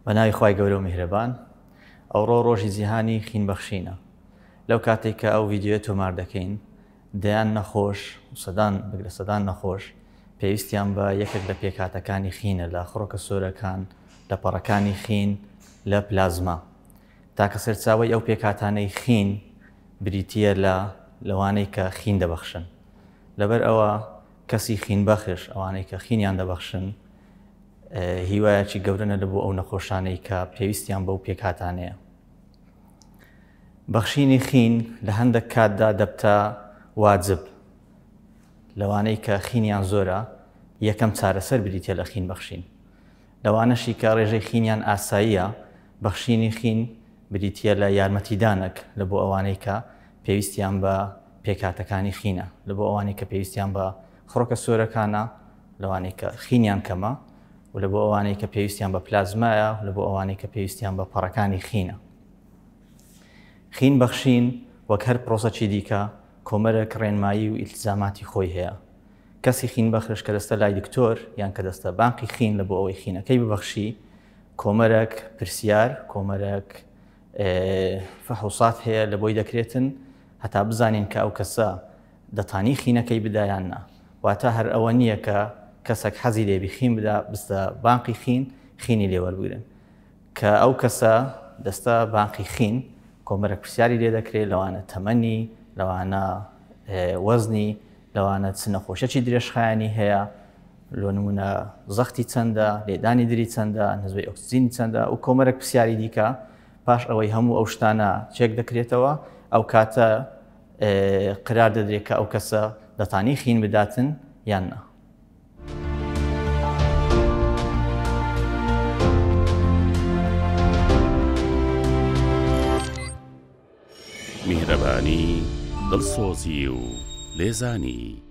بەناوی خوای گەورە و میهرەبان ئەوڕۆ ڕۆژی جیهانی خینبەخشینە. لەو کاتێک کە ئەو ڤیدیۆ تۆمار دەکەین دەیان نەخۆش و سەدان بگرە سەدان نەخۆش پێویستیان بە یەکێک لە پێکاتەکانی خینە لە خڕۆکە سۆرەکان، لە پەڕەکانی خین، لە پلازما، تاکە سەرچاوەی ئەو پێکاتانەی خین بریتیە لە لەوانەی کە خین دەبەخشن. لەبەر ئەوە کەسی خینبەخش ئەوانەی کە خینیان دەبەخشن هیوایەکی گەورەنە لە بۆ ئەو نەخۆشانەی کە پێویستیان بەو پێکاتانەیە. بەخشینی خین لە هەندێک کاتدا دەبتە واجب. لەوانەی کە خینیان زۆرە یەکەم چارەسەر بریتە لە خین بەخشین. لەوانەشی کە ڕێژەی خینیان ئاساییە بەخشینی خین بریتە لە یارمەتیدانێک لە بۆ ئەوانەی کە پێویستیان بە پێکاتەکانی خینە، لە بۆ ئەوانەی کە پێویستیان بە خڕۆکە سۆرەکانە، لەوانەی کە خینیان کەمە، و لە بۆ ئەوانەی کە پێویستیان بە پلازمایە، و لە بۆ ئەوانەی کە پێویستیان بە پەڕەکانی خینە. خین بەخشین وەک هەر پرۆسەکی دیکە کۆمەرێک ڕێنمایی و ئیلتزاماتی خۆی هەیە. کەسی خین بەخش کە دەستە لای دکتۆر یان کە دەستە بانقی خین لە بۆ ئەوەی خینەکەی ببەخشی، کۆمەرێک پرسیار، کۆمەرێک فەحوسات هەیە لە بۆی دەکرێتن هەتا بزانین کە ئەو کەسە دەتانی خینەکەی بدایان نا. واتە هەر ئەوە نییە کە کەسێک حەزی لێبی خین بدا بستە بانقی خین خینی لێوەربگرن. کە ئەو کەسە دەستە بانقی خین کۆمەرێک پرسیاری لێ دەکرێت لەوانە تەمەنی، لەوانە وەزنی، لەوانە چ نەخۆشەکی درێژخایانی هەیە، لۆ نمونە زەختی چەندە، لێدانی دری چەندە، نزبەی ئۆکسجینی چەندە، و کۆمەرێک پرسیاری دیکە. پاش ئەوەی هەموو ئەو شتانە چێک دەکرێتەوە، ئەو کاتە قرار دەدرێت کە ئەو کەسە دەتانی خین بداتن یان نا. میهرەبانی، دڵسۆزی و لێزانی.